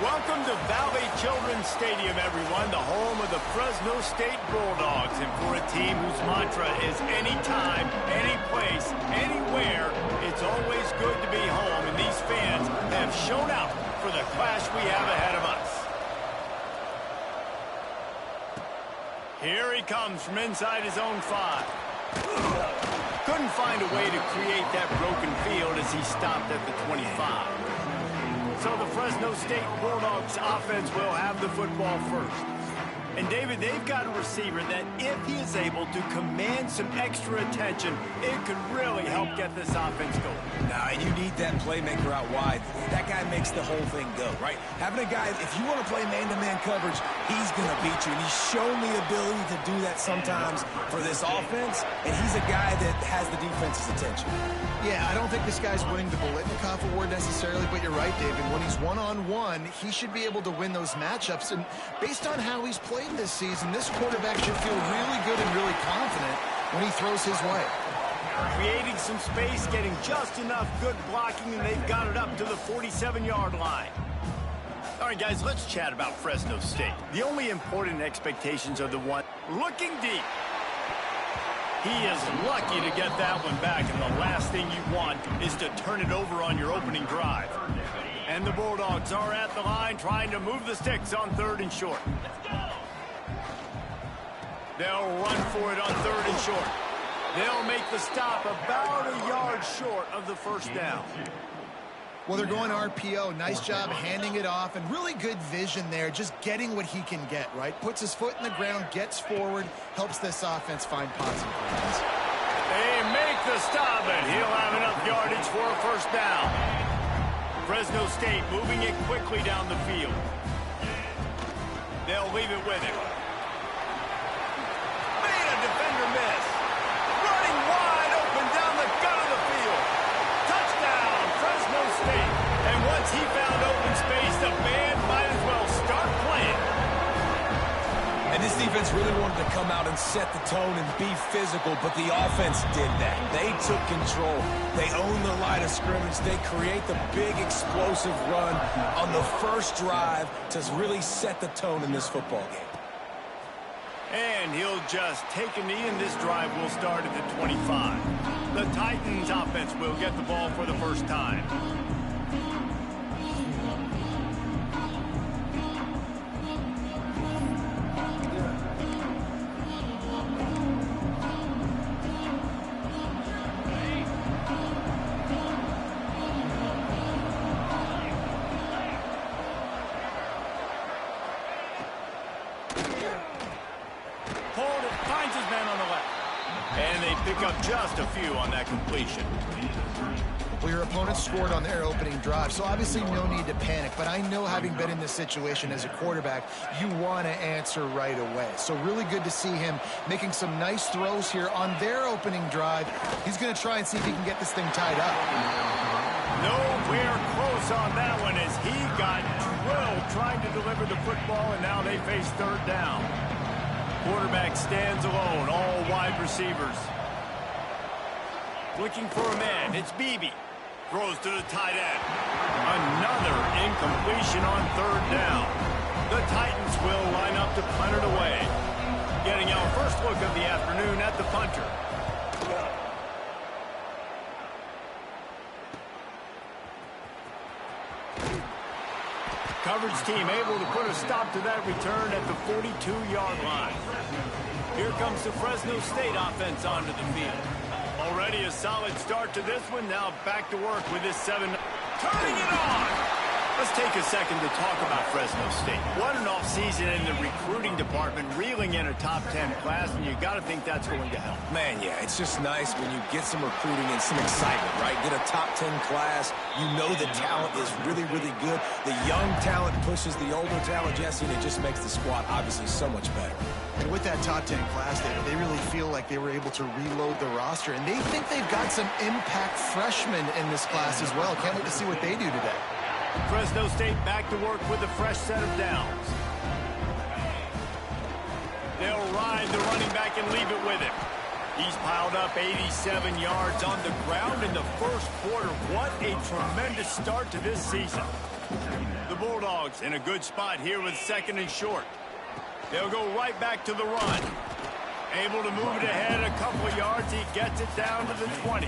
Welcome to Valley Children's Stadium, everyone, the home of the Fresno State Bulldogs. And for a team whose mantra is anytime, any place, anywhere, it's always good to be home. And these fans have shown out for the clash we have ahead of us. Here he comes from inside his own 5. Couldn't find a way to create that broken field as he stopped at the 25. So the Fresno State Bulldogs offense will have the football first. And, David, they've got a receiver that if he is able to command some extra attention, it could really help get this offense going. Nah, and you need that playmaker out wide. That guy makes the whole thing go, right? Having a guy, if you want to play man-to-man coverage, he's going to beat you. And he's shown the ability to do that sometimes for this offense, and he's a guy that has the defense's attention. Yeah, I don't think this guy's winning the Bolitnikoff Award necessarily, but you're right, David. When he's one-on-one, he should be able to win those matchups. And based on how he's played this season, this quarterback should feel really good and really confident when he throws his way. Creating some space, getting just enough good blocking, and they've got it up to the 47-yard line. All right, guys, let's chat about Fresno State. The only important expectations are the one looking deep. He is lucky to get that one back, and the last thing you want is to turn it over on your opening drive. And the Bulldogs are at the line trying to move the sticks on 3rd and short. They'll run for it on 3rd and short. They'll make the stop about a yard short of the first down. Well, they're going RPO. Nice job handing it off, and really good vision there, just getting what he can get, right? Puts his foot in the ground, gets forward, helps this offense find positive plays. They make the stop, and he'll have enough yardage for a first down. Fresno State moving it quickly down the field. They'll leave it with him. Made a defender miss. Running wide open down the gut of the field. Touchdown, Fresno State. And once he found open space, the band might as well start playing. And this defense really wanted to come out and set the tone and be physical, but the offense did that. They took control. They owned the line of scrimmage. They create the big explosive run on the first drive to really set the tone in this football game. And he'll just take a knee, and this drive will start at the 25. The Titans offense will get the ball for the first time. Finds his man on the left. And they pick up just a few on that completion. Well, your opponent scored on their opening drive, so obviously no need to panic. But I know, having been in this situation as a quarterback, you want to answer right away. So really good to see him making some nice throws here on their opening drive. He's going to try and see if he can get this thing tied up. Nowhere close on that one as he got drilled trying to deliver the football, and now they face 3rd down. Quarterback stands alone, all wide receivers. Looking for a man, it's Beebe. Throws to the tight end. Another incompletion on 3rd down. The Titans will line up to punt it away. Getting our first look of the afternoon at the punter. Coverage team able to put a stop to that return at the 42-yard line. Here comes the Fresno State offense onto the field. Already a solid start to this one. Now back to work with this 7. Turning it on! Let's take a second to talk about Fresno State. What an offseason in the recruiting department, reeling in a top 10 class, and you got to think that's going to help. Man, yeah, it's just nice when you get some recruiting and some excitement, right? Get a top 10 class. You know the talent is really, really good. The young talent pushes the older talent, Jesse, and it just makes the squad obviously so much better. And with that top 10 class, they really feel like they were able to reload the roster, and they think they've got some impact freshmen in this class as well. Can't wait to see what they do today. Fresno State back to work with a fresh set of downs. They'll ride the running back and leave it with him. He's piled up 87 yards on the ground in the first quarter. What a tremendous start to this season. The Bulldogs in a good spot here with 2nd and short. They'll go right back to the run. Able to move it ahead a couple of yards. He gets it down to the 20.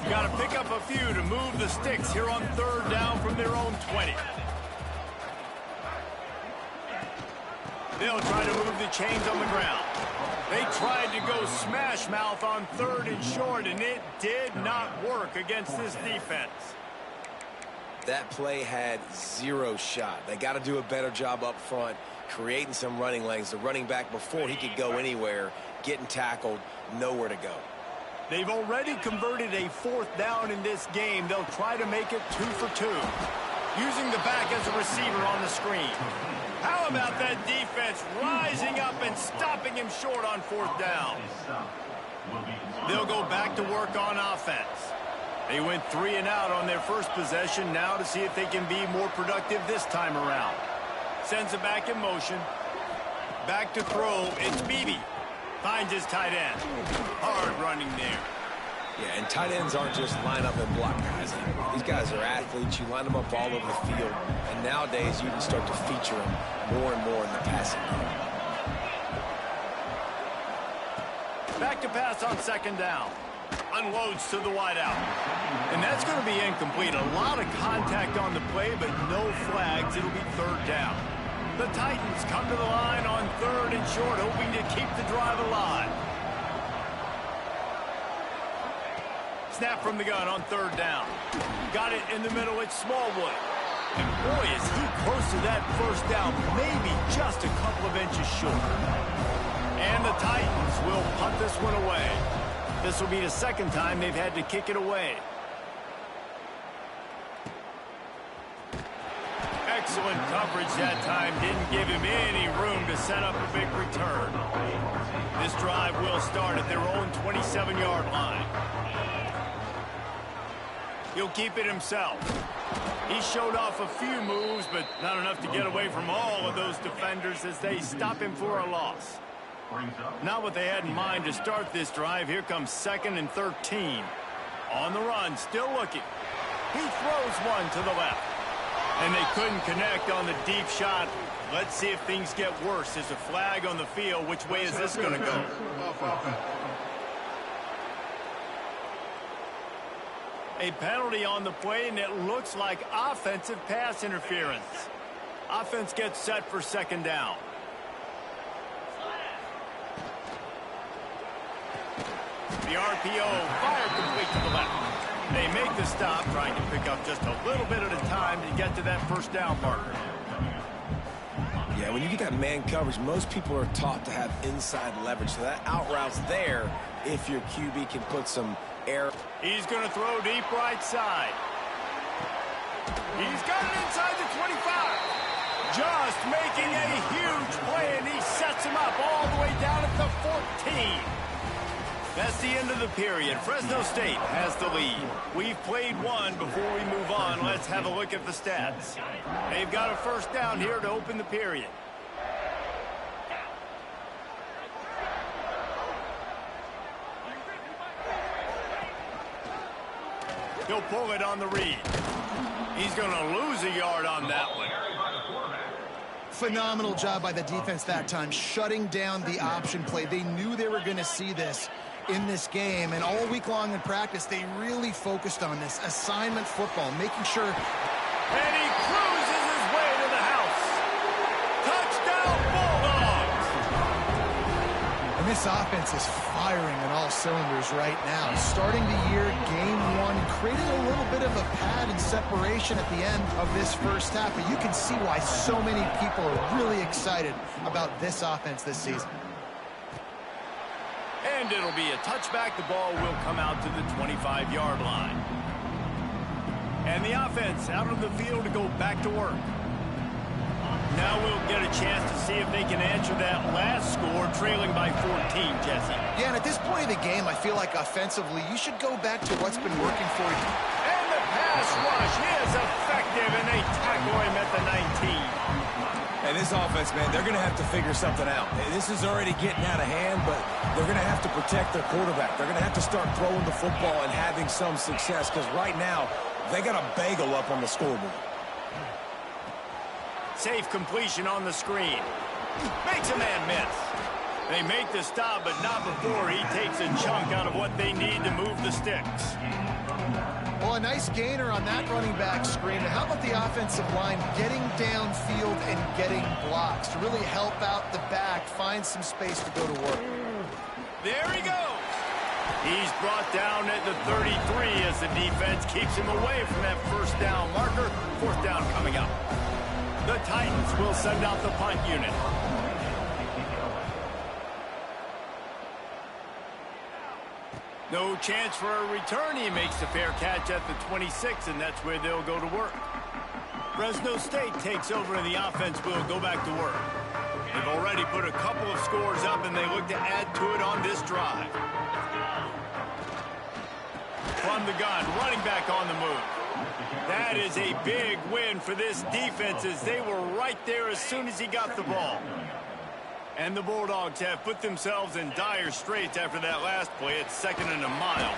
Got to pick up a few to move the sticks here on 3rd down from their own 20. They'll try to move the chains on the ground. They tried to go smash mouth on 3rd and short, and it did not work against this defense. That play had 0 shot. They got to do a better job up front, creating some running lanes. The running back, before he could go anywhere, getting tackled, nowhere to go. They've already converted a 4th down in this game. They'll try to make it 2 for 2. Using the back as a receiver on the screen. How about that defense rising up and stopping him short on 4th down? They'll go back to work on offense. They went 3 and out on their first possession, now to see if they can be more productive this time around. Sends it back in motion. Back to throw. It's Beebe. Finds his tight end. Hard running there. Yeah, and tight ends aren't just line up and block guys anymore. These guys are athletes. You line them up all over the field. And nowadays, you can start to feature them more and more in the passing game. Back to pass on 2nd down. Unloads to the wideout. And that's going to be incomplete. A lot of contact on the play, but no flags. It'll be 3rd down. The Titans come to the line on 3rd and short, hoping to keep the drive alive. Snap from the gun on 3rd down. Got it in the middle. It's Smallwood. And boy, is he close to that 1st down. Maybe just a couple of inches short. And the Titans will punt this one away. This will be the 2nd time they've had to kick it away. Excellent coverage that time. Didn't give him any room to set up a big return. This drive will start at their own 27-yard line. He'll keep it himself. He showed off a few moves, but not enough to get away from all of those defenders as they stop him for a loss. Not what they had in mind to start this drive. Here comes 2nd and 13. On the run, still looking. He throws one to the left. And they couldn't connect on the deep shot. Let's see if things get worse. There's a flag on the field. Which way is this going to go? A penalty on the play, and it looks like offensive pass interference. Offense gets set for 2nd down. The RPO, fire complete to the left. They make the stop, trying to pick up just a little bit at a time to get to that 1st down marker. Yeah, when you get that man coverage, most people are taught to have inside leverage. So that out route's there if your QB can put some air. He's going to throw deep right side. He's got it inside the 25. Just making a huge play, and he sets him up all the way down at the 14. That's the end of the period. Fresno State has the lead. We've played one. Before we move on, let's have a look at the stats. They've got a 1st down here to open the period. He'll pull it on the read. He's going to lose a yard on that one. Phenomenal job by the defense that time, shutting down the option play. They knew they were going to see this in this game, and all week long in practice, they really focused on this assignment football, making sure. And he cruises his way to the house. Touchdown, Bulldogs! And this offense is firing on all cylinders right now. Starting the year, game 1, creating a little bit of a pad and separation at the end of this 1st half, but you can see why so many people are really excited about this offense this season. And it'll be a touchback. The ball will come out to the 25-yard line. And the offense out of the field to go back to work. Now we'll get a chance to see if they can answer that last score, trailing by 14, Jesse. Yeah, and at this point of the game, I feel like offensively, you should go back to what's been working for you. And the pass rush is effective, and they tackle him at the 19. And this offense, man, they're going to have to figure something out. This is already getting out of hand, but they're going to have to protect their quarterback. They're going to have to start throwing the football and having some success, because right now, they got a bagel up on the scoreboard. Safe completion on the screen. Makes a man miss. They make the stop, but not before he takes a chunk out of what they need to move the sticks. Well, a nice gainer on that running back screen. How about the offensive line getting downfield and getting blocks to really help out the back, find some space to go to work? There he goes. He's brought down at the 33 as the defense keeps him away from that first down marker. Fourth down coming up. The Titans will send out the punt unit. No chance for a return. He makes the fair catch at the 26, and that's where they'll go to work. Fresno State takes over, and the offense will go back to work. They've already put a couple of scores up, and they look to add to it on this drive. From the gun, running back on the move. That is a big win for this defense, as they were right there as soon as he got the ball. And the Bulldogs have put themselves in dire straits after that last play. It's 2nd and a mile.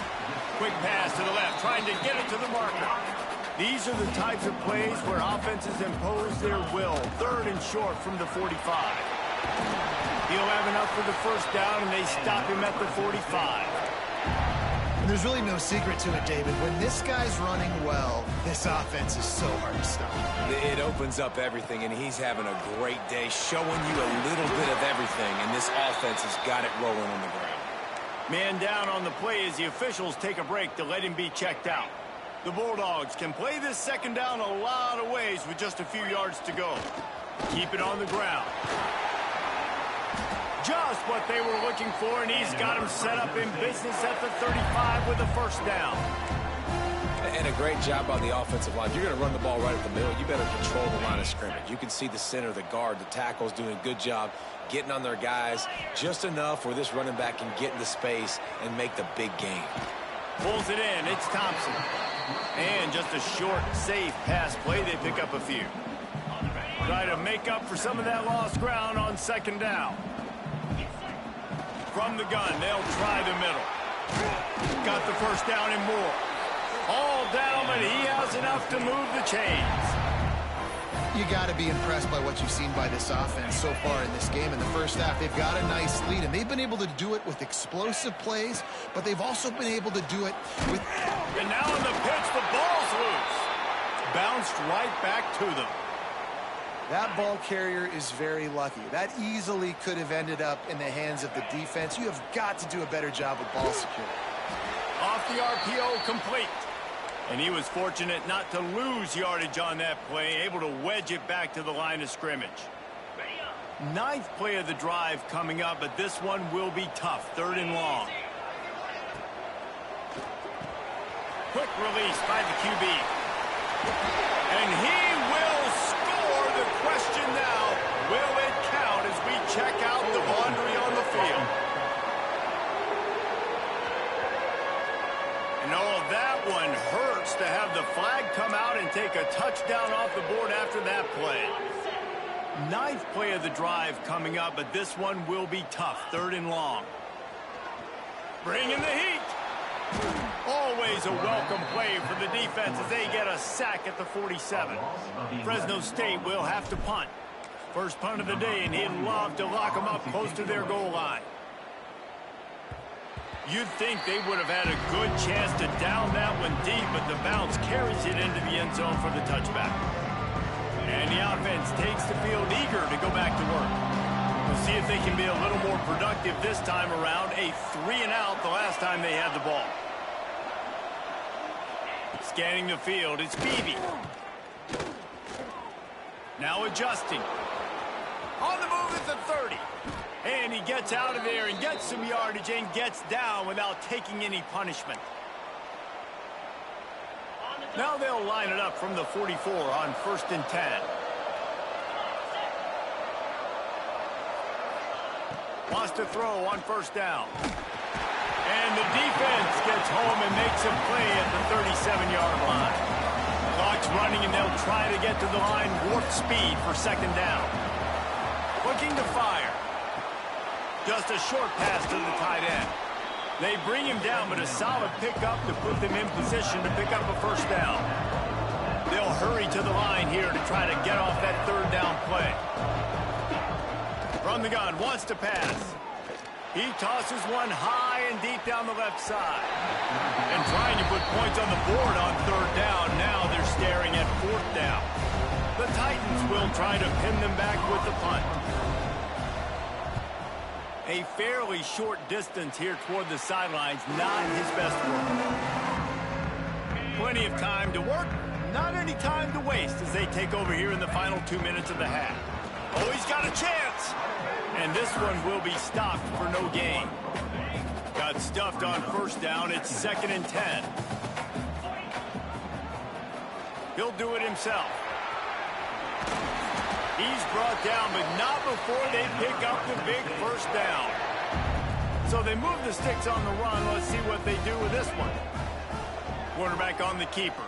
Quick pass to the left, trying to get it to the marker. These are the types of plays where offenses impose their will. 3rd and short from the 45. He'll have enough for the first down, and they stop him at the 45. And there's really no secret to it, David. When this guy's running well, this offense is so hard to stop. It opens up everything, and he's having a great day, showing you a little bit of everything, and this offense has got it rolling on the ground. Man down on the play as the officials take a break to let him be checked out. The Bulldogs can play this second down a lot of ways with just a few yards to go. Keep it on the ground. Just what they were looking for, and he's got him set up in business at the 35 with a first down. And a great job on the offensive line. If you're going to run the ball right at the middle, you better control the line of scrimmage. You can see the center, the guard, the tackles doing a good job getting on their guys just enough where this running back can get into space and make the big game. Pulls it in. It's Thompson. And just a short, safe pass play. They pick up a few. Try to make up for some of that lost ground on second down. From the gun, they'll try the middle. Got the first down and more. All down, but he has enough to move the chains. You got to be impressed by what you've seen by this offense so far in this game. In the first half, they've got a nice lead, and they've been able to do it with explosive plays, but they've also been able to do it with... And now on the pitch, the ball's loose. Bounced right back to them. That ball carrier is very lucky. That easily could have ended up in the hands of the defense. You have got to do a better job with ball security. Off the RPO, complete. And he was fortunate not to lose yardage on that play, able to wedge it back to the line of scrimmage. 9th play of the drive coming up, but this one will be tough. 3rd and long. Quick release by the QB. And he will score. The question now, will it count as we check out the laundry on the field? And oh, that one hurts to have the flag come out and take a touchdown off the board after that play. 9th play of the drive coming up, but this one will be tough. 3rd and long. Bringing the heat. Always a welcome play for the defense as they get a sack at the 47. Fresno State will have to punt. First punt of the day, and he'd love to lock them up close to their goal line. You'd think they would have had a good chance to down that one deep, but the bounce carries it into the end zone for the touchback. And the offense takes the field eager to go back to work. We'll see if they can be a little more productive this time around. A 3-and-out the last time they had the ball. Scanning the field, it's Beebe. Now adjusting. On the move at the 30. And he gets out of there and gets some yardage and gets down without taking any punishment. Now they'll line it up from the 44 on 1st and 10. Wants to throw on 1st down. And the defense gets home and makes a play at the 37-yard line. Clock's running, and they'll try to get to the line warp speed for 2nd down. Looking to fire. Just a short pass to the tight end. They bring him down, but a solid pickup to put them in position to pick up a first down. They'll hurry to the line here to try to get off that third down play. From the gun, wants to pass. He tosses one high and deep down the left side. And trying to put points on the board on third down. Now they're staring at fourth down. The Titans will try to pin them back with the punt. A fairly short distance here toward the sidelines, not his best work. Plenty of time to work, not any time to waste as they take over here in the final 2 minutes of the half. Oh, he's got a chance! And this one will be stopped for no gain. Got stuffed on first down. It's 2nd and 10. He'll do it himself. He's brought down, but not before they pick up the big first down. So they move the sticks on the run. Let's see what they do with this one. Quarterback on the keeper.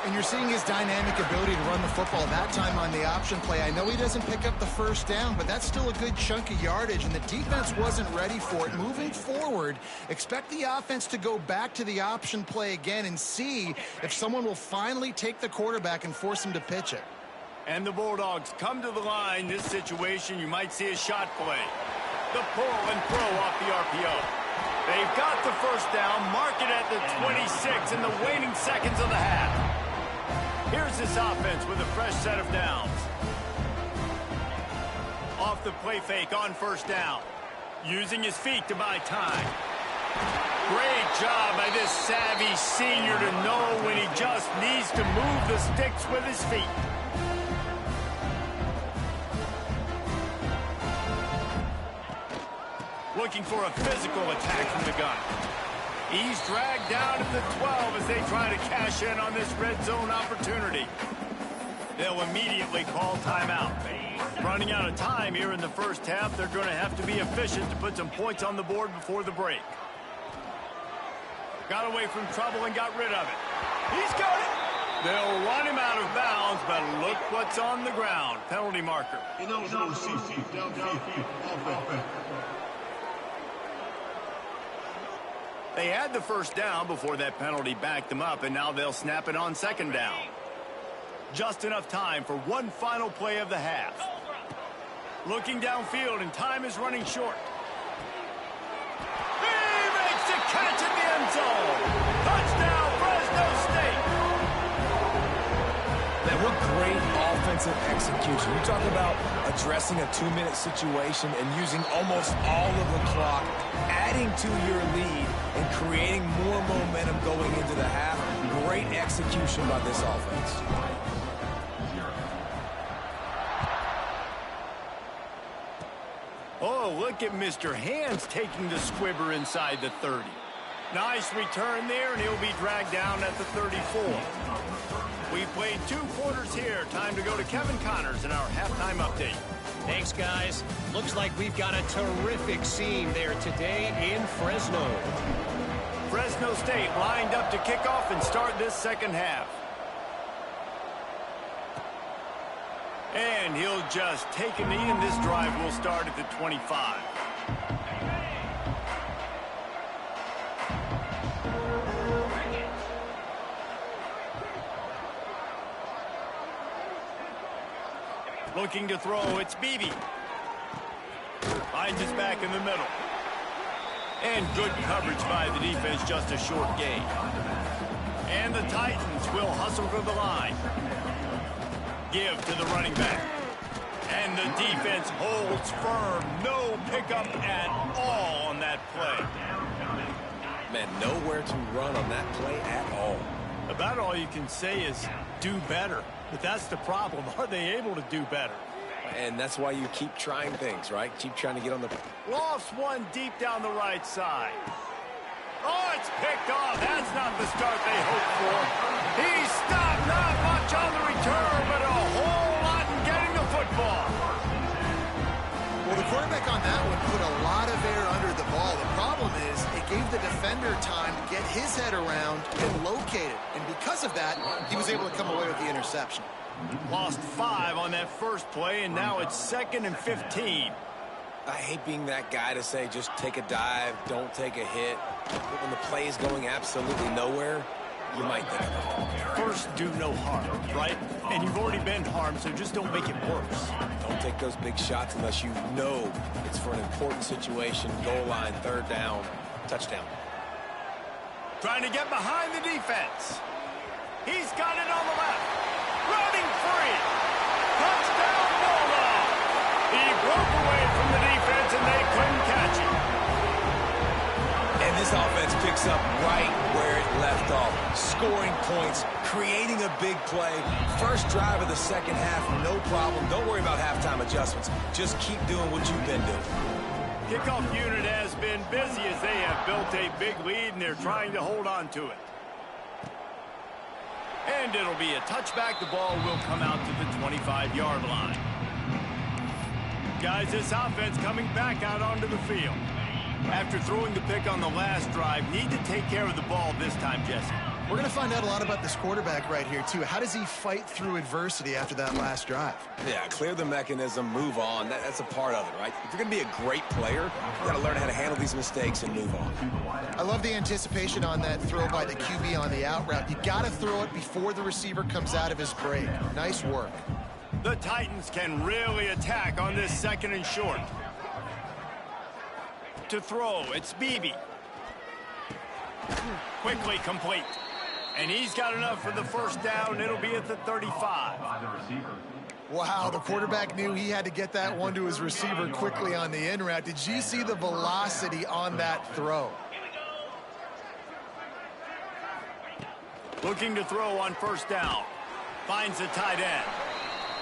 And you're seeing his dynamic ability to run the football, that time on the option play. I know he doesn't pick up the first down, but that's still a good chunk of yardage, and the defense wasn't ready for it. Moving forward, expect the offense to go back to the option play again and see if someone will finally take the quarterback and force him to pitch it. And the Bulldogs come to the line. This situation, you might see a shot play. The pull and throw off the RPO. They've got the first down, mark it at the 26 in the waning seconds of the half. Here's this offense with a fresh set of downs. Off the play fake on first down. Using his feet to buy time. Great job by this savvy senior to know when he just needs to move the sticks with his feet. Looking for a physical attack from the gun. He's dragged down at the 12 as they try to cash in on this red zone opportunity. They'll immediately call timeout. Running out of time here in the first half, they're going to have to be efficient to put some points on the board before the break. Got away from trouble and got rid of it. He's got it. They'll run him out of bounds, but look what's on the ground. Penalty marker. They had the first down before that penalty backed them up, and now they'll snap it on second down. Just enough time for one final play of the half. Looking downfield, and time is running short. He makes a catch in the end zone. Touchdown, Fresno State. Man, what great offensive execution. You talk about addressing a 2-minute situation and using almost all of the clock, adding to your lead, and creating more momentum going into the half. Great execution by this offense. Oh, look at Mr. Hands taking the squibber inside the 30. Nice return there, and he'll be dragged down at the 34. We played 2 quarters here. Time to go to Kevin Connors in our halftime update. Thanks, guys. Looks like we've got a terrific scene there today in Fresno. Fresno State lined up to kick off and start this second half. And he'll just take a knee, and this drive will start at the 25. Looking to throw, it's Beebe. Finds his back in the middle. And good coverage by the defense, just a short gain. And the Titans will hustle to the line. Give to the running back. And the defense holds firm. No pickup at all on that play. Man, nowhere to run on that play at all. About all you can say is do better. But that's the problem. Are they able to do better? And that's why you keep trying things, right? Keep trying to get on the... Lofts one deep down the right side. Oh, it's picked off. That's not the start they hoped for. He stopped. Not much on the return, but a whole lot in getting the football. Well, the quarterback on that one put a lot of air under the ball. The problem is it gave the defender time to get his head around and locate it. And because because of that, he was able to come away with the interception. Lost 5 on that first play, and now it's 2nd and 15. I hate being that guy to say just take a dive, don't take a hit. But when the play is going absolutely nowhere, you might think of it. First, do no harm, right? And you've already been harmed, so just don't make it worse. Don't take those big shots unless you know it's for an important situation. Goal line, 3rd down, touchdown. Trying to get behind the defense. He's got it on the left. Running free. Touchdown, Bulldog. He broke away from the defense, and they couldn't catch him. And this offense picks up right where it left off. Scoring points, creating a big play. First drive of the second half, no problem. Don't worry about halftime adjustments. Just keep doing what you've been doing. Kickoff unit has been busy as they have built a big lead, and they're trying to hold on to it. And it'll be a touchback. The ball will come out to the 25-yard line. Guys, this offense coming back out onto the field. After throwing the pick on the last drive, need to take care of the ball this time, Jesse. We're going to find out a lot about this quarterback right here, too. How does he fight through adversity after that last drive? Yeah, clear the mechanism, move on. That's a part of it, right? If you're going to be a great player, you've got to learn how to handle these mistakes and move on. I love the anticipation on that throw by the QB on the out route. You got to throw it before the receiver comes out of his break. Nice work. The Titans can really attack on this 2nd and short. To throw, it's Beebe. Quickly complete. And he's got enough for the first down. It'll be at the 35. Wow, the quarterback knew he had to get that one to his receiver quickly on the in route. Did you see the velocity on that throw? Looking to throw on first down. Finds the tight end.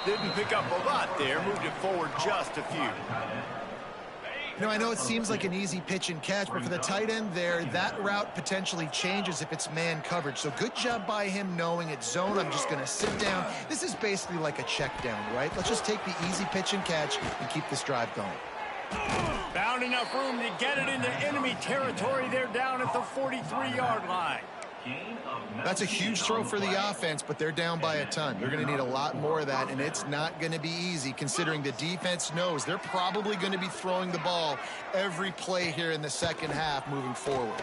Didn't pick up a lot there. Moved it forward just a few. You know, I know it seems like an easy pitch and catch, but for the tight end there, that route potentially changes if it's man coverage. So good job by him knowing it's zone. I'm just going to sit down. This is basically like a check down, right? Let's just take the easy pitch and catch and keep this drive going. Found enough room to get it into enemy territory. They're down at the 43-yard line. That's a huge throw for the offense, but they're down by a ton. They're going to need a lot more of that, and it's not going to be easy considering the defense knows they're probably going to be throwing the ball every play here in the second half moving forward.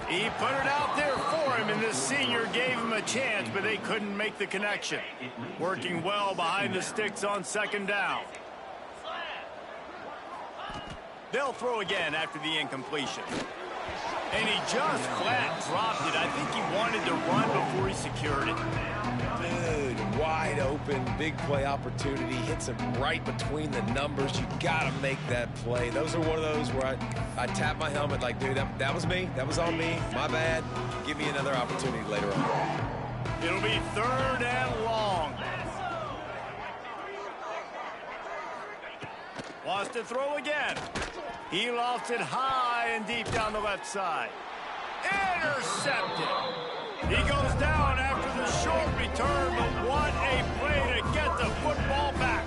He put it out there for him, and the senior gave him a chance, but they couldn't make the connection. Working well behind the sticks on 2nd down. They'll throw again after the incompletion. And he just flat dropped it. I think he wanted to run before he secured it. Dude, wide open, big play opportunity. Hits him right between the numbers. You got to make that play. Those are one of those where I tap my helmet like, dude, that was me. That was on me. My bad. Give me another opportunity later on. It'll be 3rd and long. Wants to throw again. He lofts it high and deep down the left side. Intercepted. He goes down after the short return, but what a play to get the football back.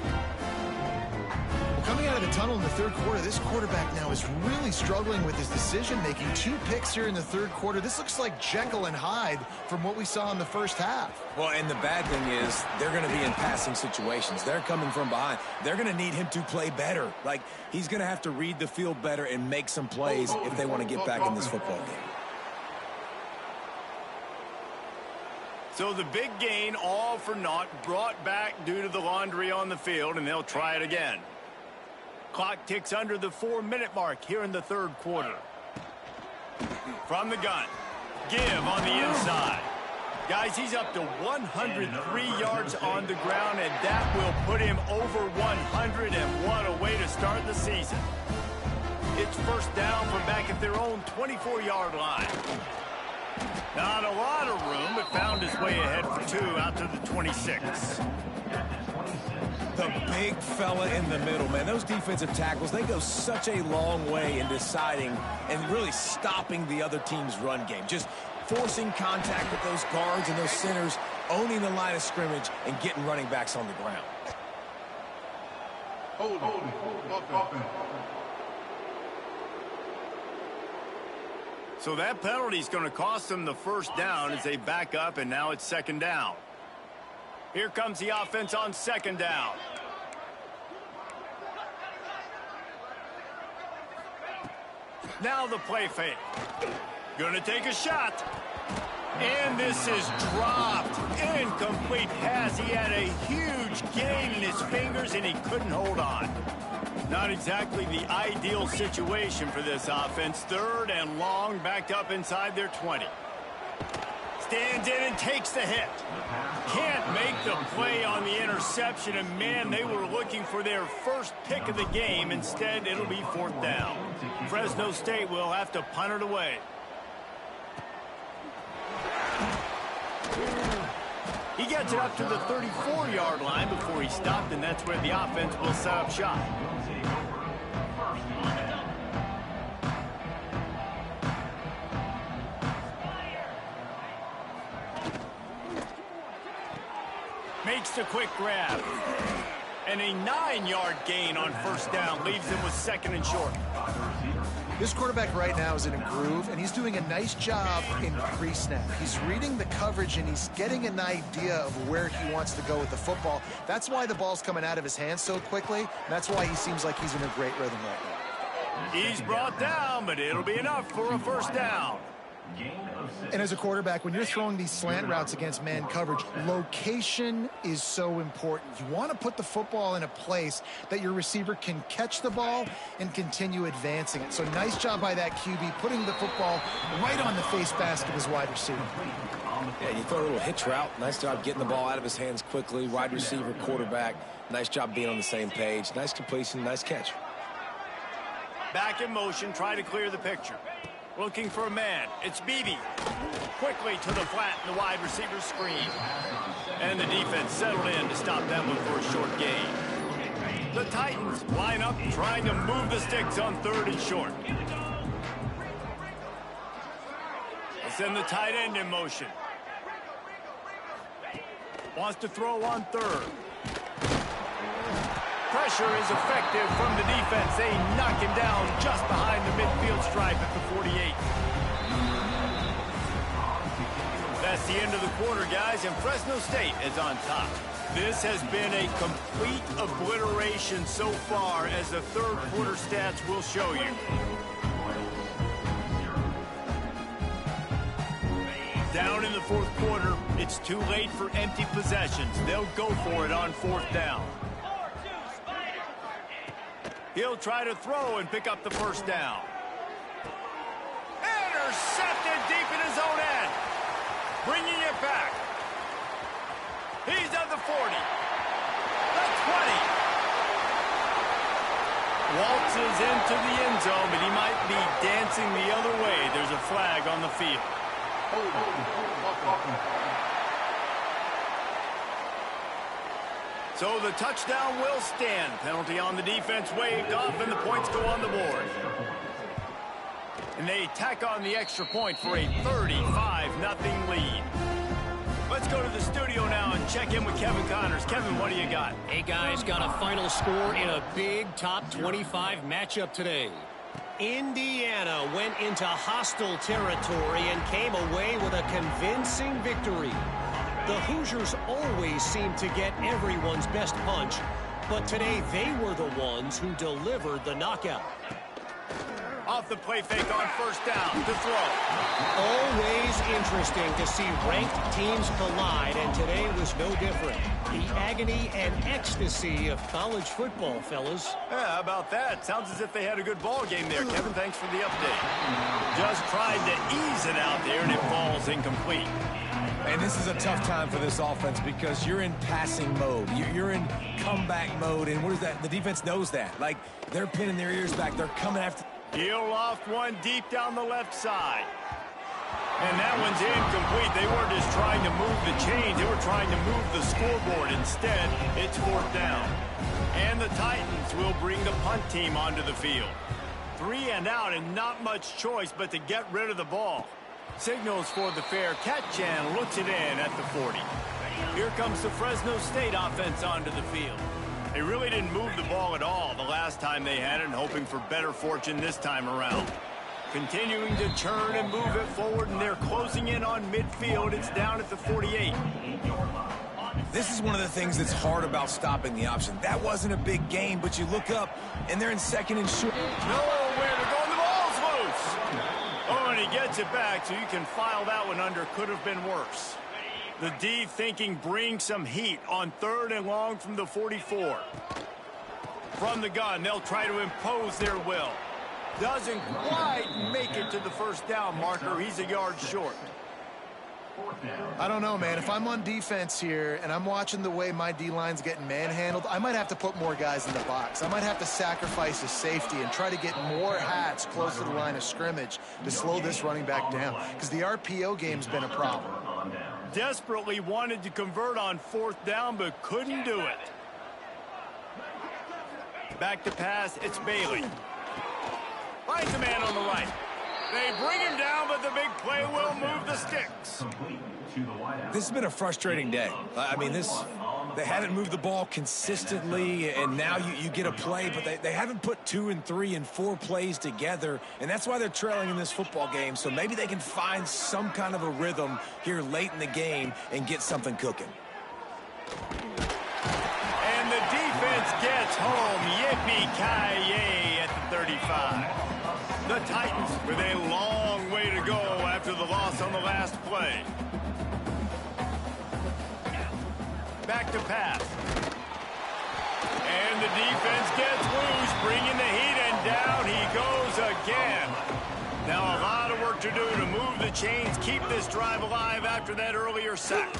Coming out of the tunnel in the 3rd quarter, this quarterback now is really struggling with his decision-making. 2 picks here in the 3rd quarter. This looks like Jekyll and Hyde from what we saw in the first half. Well, and the bad thing is they're going to be in passing situations. They're coming from behind. They're going to need him to play better. Like, he's going to have to read the field better and make some plays if they want to get back in this football game. So the big gain, all for naught, brought back due to the laundry on the field, and they'll try it again. Clock ticks under the 4-minute mark here in the 3rd quarter. From the gun. Give on the inside. Guys, he's up to 103 yards on the ground, and that will put him over 100, and what a way to start the season. It's first down from back at their own 24-yard line. Not a lot of room, but found his way ahead for 2 out to the 26. The big fella in the middle, man. Those defensive tackles, they go such a long way in deciding and really stopping the other team's run game. Just forcing contact with those guards and those centers, owning the line of scrimmage, and getting running backs on the ground. So that penalty is going to cost them the first down as they back up, and now it's second down. Here comes the offense on second down. Now the play fake. Gonna take a shot. And this is dropped. Incomplete pass. He had a huge gain in his fingers, and he couldn't hold on. Not exactly the ideal situation for this offense. Third and long, backed up inside their 20. Stands in and takes the hit. Can't make the play on the interception, and man, they were looking for their first pick of the game. Instead, it'll be fourth down. Fresno State will have to punt it away. He gets it up to the 34-yard line before he stopped, and that's where the offense will set up shop. Makes the quick grab. And a 9-yard gain on first down leaves him with second and short. This quarterback right now is in a groove, and he's doing a nice job in pre-snap. He's reading the coverage, and he's getting an idea of where he wants to go with the football. That's why the ball's coming out of his hands so quickly. That's why he seems like he's in a great rhythm right now. He's brought down, but it'll be enough for a first down. And as a quarterback, when you're throwing these slant routes against man coverage, location is so important. You want to put the football in a place that your receiver can catch the ball and continue advancing it. So nice job by that QB, putting the football right on the face mask of his wide receiver. Yeah, you throw a little hitch route. Nice job getting the ball out of his hands quickly. Wide receiver, quarterback. Nice job being on the same page. Nice completion, nice catch. Back in motion, try to clear the picture. Looking for a man. It's Beebe. Quickly to the flat in the wide receiver screen. And the defense settled in to stop them before a short gain. The Titans line up trying to move the sticks on third and short. They send the tight end in motion. Wants to throw on third. Pressure is effective from the defense. They knock him down just behind the midfield stripe at the 48. That's the end of the quarter, guys, and Fresno State is on top. This has been a complete obliteration so far, as the third quarter stats will show you. Down in the fourth quarter, it's too late for empty possessions. They'll go for it on fourth down. He'll try to throw and pick up the first down. Intercepted deep in his own end. Bringing it back. He's at the 40. The 20. Waltzes into the end zone, but he might be dancing the other way. There's a flag on the field. So the touchdown will stand. Penalty on the defense waved off, and the points go on the board. And they tack on the extra point for a 35-0 lead. Let's go to the studio now and check in with Kevin Connors. Kevin, what do you got? Hey, guys, got a final score in a big top 25 matchup today. Indiana went into hostile territory and came away with a convincing victory. The Hoosiers always seem to get everyone's best punch, but today they were the ones who delivered the knockout. Off the play fake on first down to throw. Always interesting to see ranked teams collide, and today was no different. The agony and ecstasy of college football, fellas. Yeah, how about that? Sounds as if they had a good ball game there. Kevin, thanks for the update. Just tried to ease it out there, and it falls incomplete. And this is a tough time for this offense because you're in passing mode. You're in comeback mode, and what is that? The defense knows that. Like, they're pinning their ears back. They're coming after. He'll loft one deep down the left side. And that one's incomplete. They weren't just trying to move the chains. They were trying to move the scoreboard. Instead, it's fourth down. And the Titans will bring the punt team onto the field. 3 and out, and not much choice but to get rid of the ball. Signals for the fair catch and looks it in at the 40. Here comes the Fresno State offense onto the field. They really didn't move the ball at all the last time they had it, and hoping for better fortune this time around. Continuing to churn and move it forward, and they're closing in on midfield. It's down at the 48. This is one of the things that's hard about stopping the option. That wasn't a big game, but you look up, and they're in second and short. Nowhere to go, and the ball's loose. Oh, and he gets it back, so you can file that one under. Could have been worse. The D thinking bring some heat on 3rd and long from the 44. From the gun, they'll try to impose their will. Doesn't quite make it to the first down marker. He's a yard short. I don't know, man. If I'm on defense here and I'm watching the way my D-line's getting manhandled, I might have to put more guys in the box. I might have to sacrifice a safety and try to get more hats close to the line of scrimmage to slow this running back down, because the RPO game's been a problem. Desperately wanted to convert on 4th down, but couldn't do it. Back to pass, it's Bailey. Finds a man on the right. They bring him down, but the big play will move the sticks. This has been a frustrating day. I mean, they haven't moved the ball consistently, and now you get a play, but they haven't put 2 and 3 and 4 plays together, and that's why they're trailing in this football game. So maybe they can find some kind of a rhythm here late in the game and get something cooking. And the defense gets home. Yippee-ki-yay at the 35. The Titans with a long way to go after the loss on the last play. Back to pass. And the defense gets loose, bringing the heat, and down he goes again. Now a lot of work to do to move the chains, keep this drive alive after that earlier sack.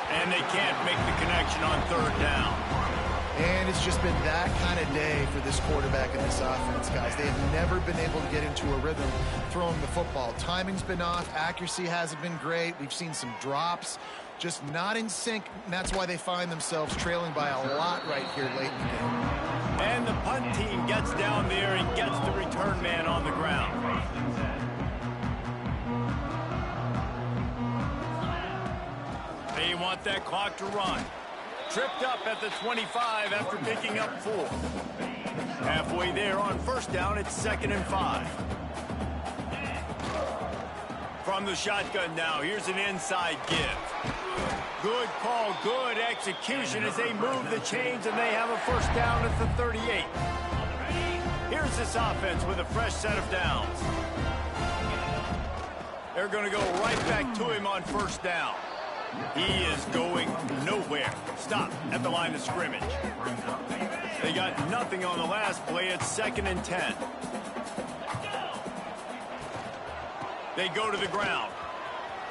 And they can't make the connection on 3rd down. And it's just been that kind of day for this quarterback and this offense, guys. They have never been able to get into a rhythm throwing the football. Timing's been off. Accuracy hasn't been great. We've seen some drops. Just not in sync, and that's why they find themselves trailing by a lot right here late in the game. And the punt team gets down there and gets the return man on the ground. They want that clock to run. Tripped up at the 25 after picking up 4. Halfway there on 1st down, it's 2nd and 5. From the shotgun now, here's an inside give. Good call, good execution as they move the chains, and they have a 1st down at the 38. Here's this offense with a fresh set of downs. They're going to go right back to him on 1st down. He is going nowhere. Stop at the line of scrimmage. They got nothing on the last play. It's 2nd and 10. They go to the ground.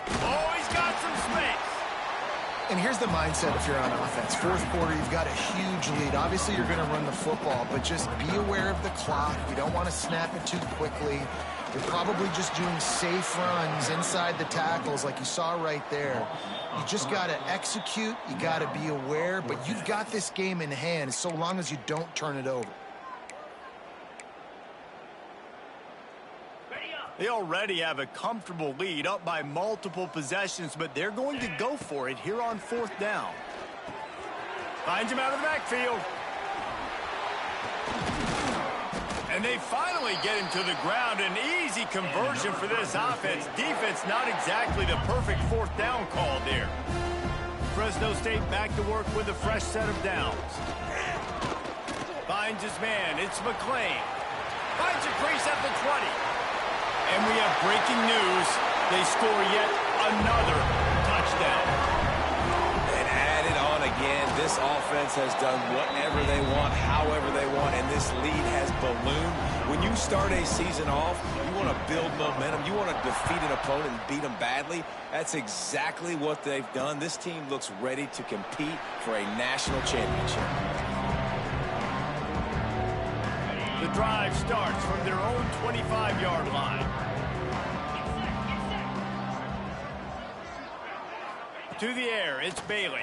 Oh, he's got some space. And here's the mindset if you're on offense. 4th quarter, you've got a huge lead. Obviously, you're going to run the football, but just be aware of the clock. You don't want to snap it too quickly. You're probably just doing safe runs inside the tackles like you saw right there. You just got to execute. You got to be aware, but you've got this game in hand so long as you don't turn it over. They already have a comfortable lead, up by multiple possessions, but they're going to go for it here on 4th down. Finds him out of the backfield. And they finally get him to the ground. An easy conversion for this offense. Defense not exactly the perfect 4th down call there. Fresno State back to work with a fresh set of downs. Finds his man. It's McClain. Finds a crease at the 20. And we have breaking news. They score yet another touchdown. And add it on again. This offense has done whatever they want, however they want, and this lead has ballooned. When you start a season off, you want to build momentum. You want to defeat an opponent and beat them badly. That's exactly what they've done. This team looks ready to compete for a national championship. The drive starts from their own 25-yard line. To the air, it's Bailey.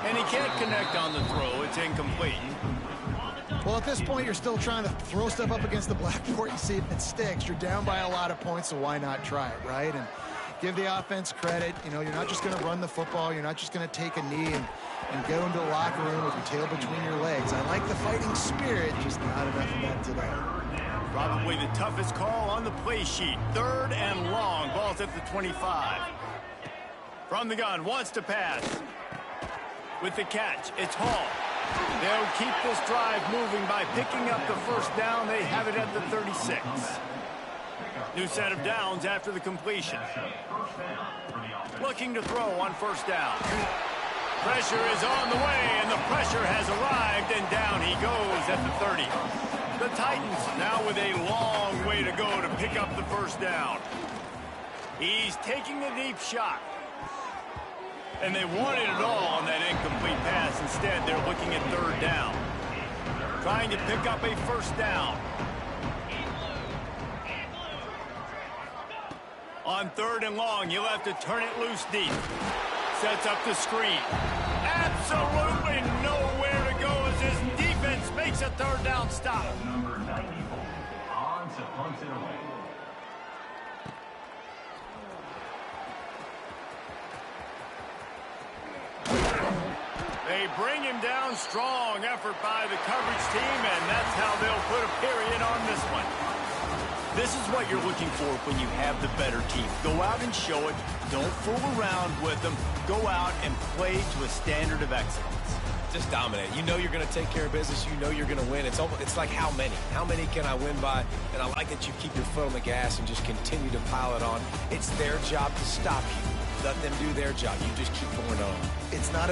And he can't connect on the throw. It's incomplete. Well, at this point, you're still trying to throw stuff up against the blackboard and see if it sticks. You're down by a lot of points, so why not try it, right? And give the offense credit. You know, you're not just going to run the football. You're not just going to take a knee and go into the locker room with your tail between your legs. I like the fighting spirit, just not enough of that today. Probably the toughest call on the play sheet. 3rd and long. Ball's at the 25. From the gun, wants to pass. With the catch, it's Hall. They'll keep this drive moving by picking up the first down. They have it at the 36. New set of downs after the completion. Looking to throw on first down. Pressure is on the way, and the pressure has arrived, and down he goes at the 30. The Titans now with a long way to go to pick up the first down. He's taking a deep shot. And they wanted it all on that incomplete pass. Instead, they're looking at 3rd down. Trying to pick up a first down. On 3rd and long, you'll have to turn it loose deep. Sets up the screen. Absolutely nowhere to go as his defense makes a 3rd down stop. Number 94 on to punt it away. They bring him down. Strong effort by the coverage team, and that's how they'll put a period on this one. This is what you're looking for when you have the better team. Go out and show it. Don't fool around with them. Go out and play to a standard of excellence. Just dominate. You know you're going to take care of business. You know you're going to win. It's like how many? How many can I win by? And I like that you keep your foot on the gas and just continue to pile it on. It's their job to stop you. Let them do their job. You just keep going on. It's not